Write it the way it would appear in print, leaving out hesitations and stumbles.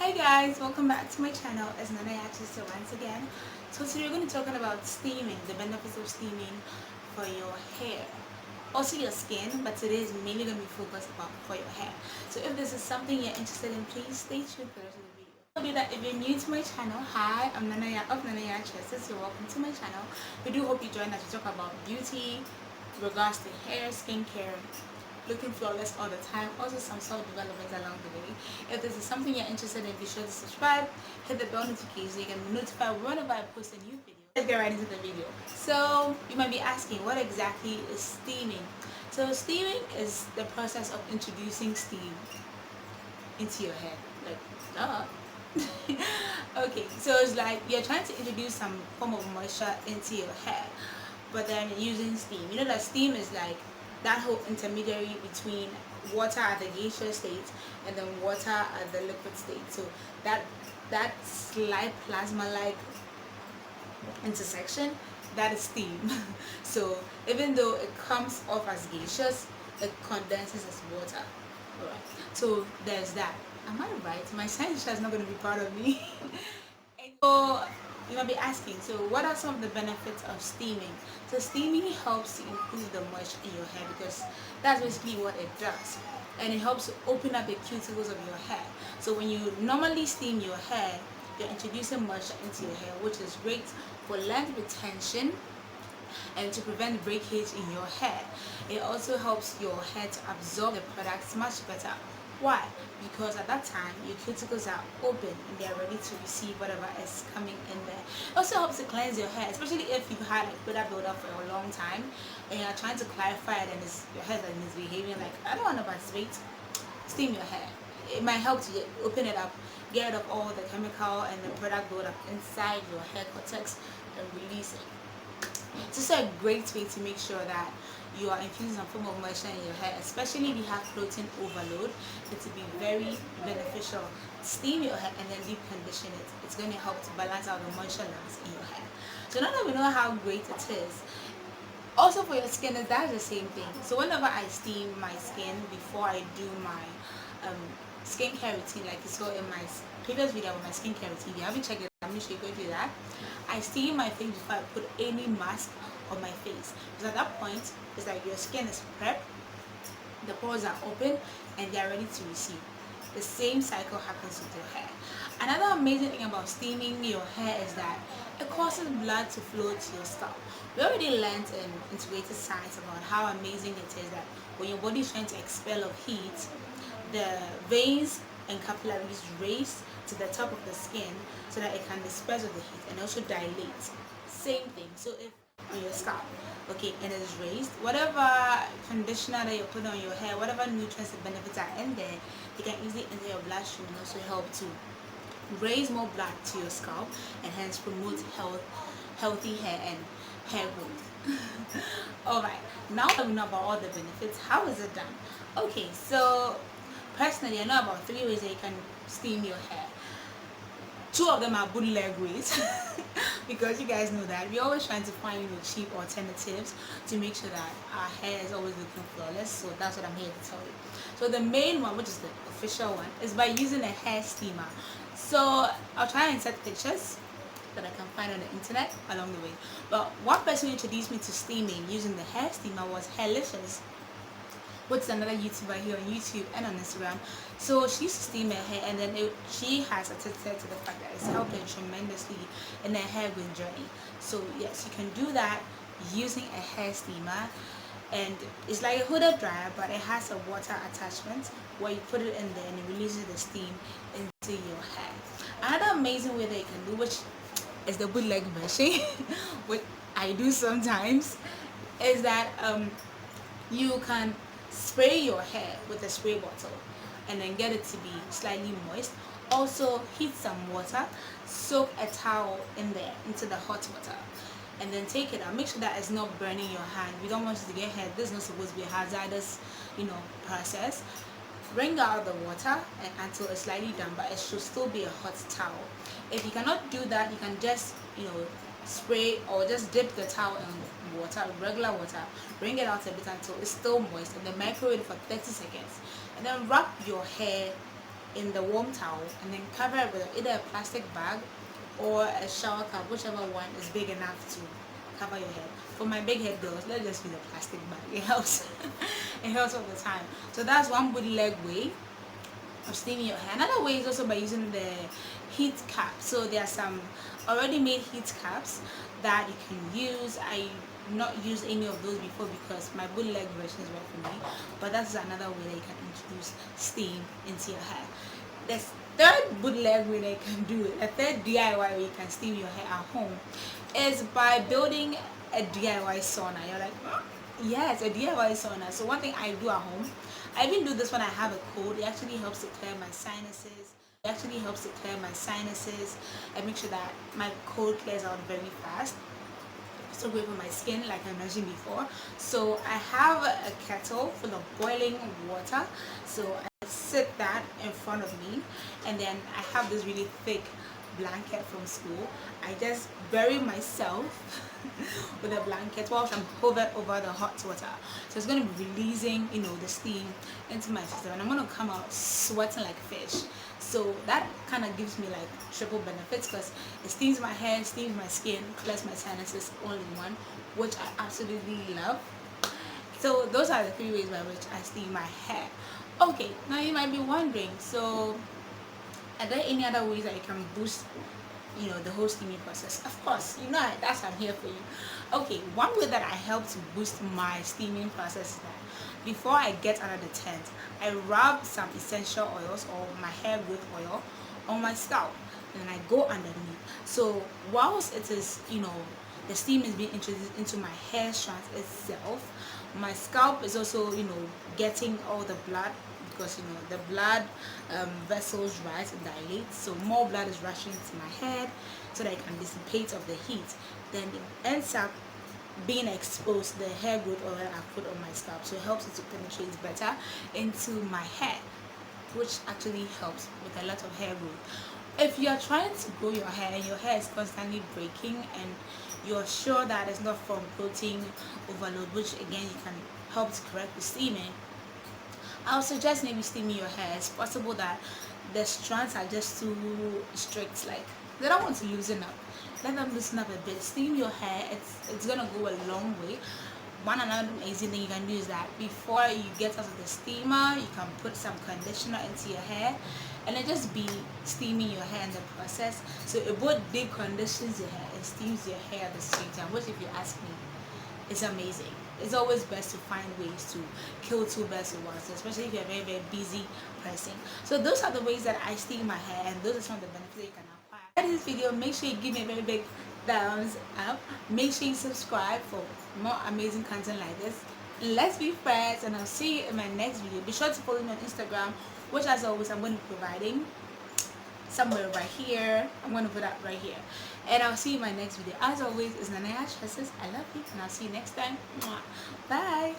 Hi guys, welcome back to my channel. It's NanaYaa Tresses once again. So today we're going to be talking about steaming, the benefits of steaming for your hair. Also your skin, but today is mainly going to be focused about for your hair. So if this is something you're interested in, please stay tuned for the rest of the video. I'll do that if you're new to my channel. Hi, I'm NanaYaa of NanaYaa Tresses. So welcome to my channel. We do hope you join us to talk about beauty, regards to hair, skincare, looking flawless all the time, also some self-development along the way. If this is something you're interested in, be sure to subscribe, hit the bell notification so you can be notified whenever I post a new video. Let's get right into the video. So you might be asking, what exactly is steaming? So steaming is the process of introducing steam into your head, like duh. Okay, so it's like you're trying to introduce some form of moisture into your hair, but then using steam. You know that steam is like that whole intermediary between water at the gaseous state and then water at the liquid state. So that slight plasma like intersection, that is steam. So even though it comes off as gaseous, it condenses as water. Alright, so there's that. Am I right? My science teacher is not going to be proud of me. And so you might be asking, so what are some of the benefits of steaming? So steaming helps to increase the moisture in your hair because that's basically what it does. And it helps to open up the cuticles of your hair. So when you normally steam your hair, you're introducing moisture into your hair, which is great for length retention and to prevent breakage in your hair. It also helps your hair to absorb the products much better. Why? Because at that time your cuticles are open and they are ready to receive whatever is coming in there. It also helps to cleanse your hair, especially if you've had like product buildup for a long time and you're trying to clarify it and your hair is behaving like I don't want to participate. Steam your hair. It might help to open it up, get rid of all the chemical and the product buildup inside your hair cortex and release it. It's just a great way to make sure that you are infusing some form of moisture in your hair, especially if you have protein overload. It will be very beneficial. Steam your hair and then deep condition it. It's going to help to balance out the moisture levels in your hair. So now that we know how great it is, also for your skin, that's the same thing. So whenever I steam my skin before I do my skincare routine, like you saw in my previous video with my skincare routine, if you haven't checked it, I'm going to show you do that. I steam my face before I put any mask on my face, because at that point it's like your skin is prepped, the pores are open and they are ready to receive. The same cycle happens with your hair. Another amazing thing about steaming your hair is that it causes blood to flow to your scalp. We already learned in integrated science about how amazing it is that when your body is trying to expel of heat, the veins and capillaries race to the top of the skin so that it can disperse with the heat and also dilate. Same thing. So if on your scalp, okay, and it's raised, whatever conditioner that you put on your hair, whatever nutrients and benefits are in there, they can easily enter your bloodstream and also help to raise more blood to your scalp and hence promote healthy hair and hair growth. Alright, now that we know about all the benefits, how is it done? Okay, so personally I know about 3 ways that you can steam your hair. 2 of them are bootleg ways because you guys know that we're always trying to find cheap alternatives to make sure that our hair is always looking flawless. So that's what I'm here to tell you. So the main one, which is the official one, is by using a hair steamer. So I'll try and insert pictures that I can find on the internet along the way. But one person who introduced me to steaming using the hair steamer was Hairlicious, which is another YouTuber here on YouTube and on Instagram. So she used to steam her hair and then she has attested to the fact that it's helped her tremendously in her hair growth journey. So yes, you can do that using a hair steamer, and it's like a hooded dryer but it has a water attachment where you put it in there and it releases the steam into your hair. Another amazing way that you can do, which is the bootleg version, which I do sometimes, is that you can spray your hair with a spray bottle and then get it to be slightly moist. Also heat some water, soak a towel in there into the hot water and then take it out. Make sure that it's not burning your hand. We don't want you to get hurt. This is not supposed to be a hazardous process. Wring out the water until it's slightly done, but it should still be a hot towel. If you cannot do that, you can just spray or just dip the towel in water, regular water, bring it out a bit until it's still moist, and then microwave it for 30 seconds and then wrap your hair in the warm towel and then cover it with either a plastic bag or a shower cap, whichever one is big enough to cover your head. For my big head girls, let's just use a plastic bag. It helps. It helps all the time. So that's one bootleg way of steaming your hair. Another way is also by using the heat cap. So there are some already made heat caps that you can use. I not used any of those before because my bootleg version is right for me, but that's another way that you can introduce steam into your hair. The third bootleg way that you can do it, a third DIY way you can steam your hair at home, is by building a DIY sauna. You're like, oh, yes, a DIY sauna. So one thing I do at home, I even do this when I have a cold. It actually helps to clear my sinuses. And make sure that my cold clears out very fast. So great for my skin, like I mentioned before. So I have a kettle full of boiling water. So I sit that in front of me, and then I have this really thick blanket from school. I just bury myself with a blanket whilst I'm hovered over the hot water. So it's going to be releasing, the steam into my system, and I'm going to come out sweating like a fish. So that kind of gives me like triple benefits because it steams my hair, steams my skin, clears my sinuses all in one, which I absolutely love. So those are the 3 ways by which I steam my hair. Okay, now you might be wondering, so are there any other ways that you can boost the whole steaming process? Of course, that's I'm here for you. Okay, one way that I help to boost my steaming process is that before I get out of the tent, I rub some essential oils or my hair growth oil on my scalp, and then I go underneath. So whilst it is the steam is being introduced into my hair strands itself, my scalp is also getting all the blood, because the blood vessels rise and dilate, so more blood is rushing into my head so that it can dissipate of the heat. Then it ends up being exposed, the hair growth oil I put on my scalp, so it helps it to penetrate better into my hair, which actually helps with a lot of hair growth. If you're trying to grow your hair and your hair is constantly breaking and you're sure that it's not from protein overload, which again you can help to correct the steaming, I would suggest maybe steaming your hair. It's possible that the strands are just too strict, like they don't want to loosen up. Let them loosen up a bit. Steam your hair. It's gonna go a long way. Another amazing thing you can do is that before you get out of the steamer, you can put some conditioner into your hair and then just be steaming your hair in the process. So it both deep conditions your hair and steams your hair at the same time, which, if you ask me, is amazing. It's always best to find ways to kill 2 birds with one stone, especially if you're a very, very busy person. So those are the ways that I steam my hair, and those are some of the benefits that you can acquire. In this video, make sure you give me a very big thumbs up. Make sure you subscribe for more amazing content like this. Let's be friends, and I'll see you in my next video. Be sure to follow me on Instagram, which as always I'm going to be providing somewhere right here. I'm going to put that right here. And I'll see you in my next video. As always, it's NanaYaa Tresses. I love you, and I'll see you next time. Bye.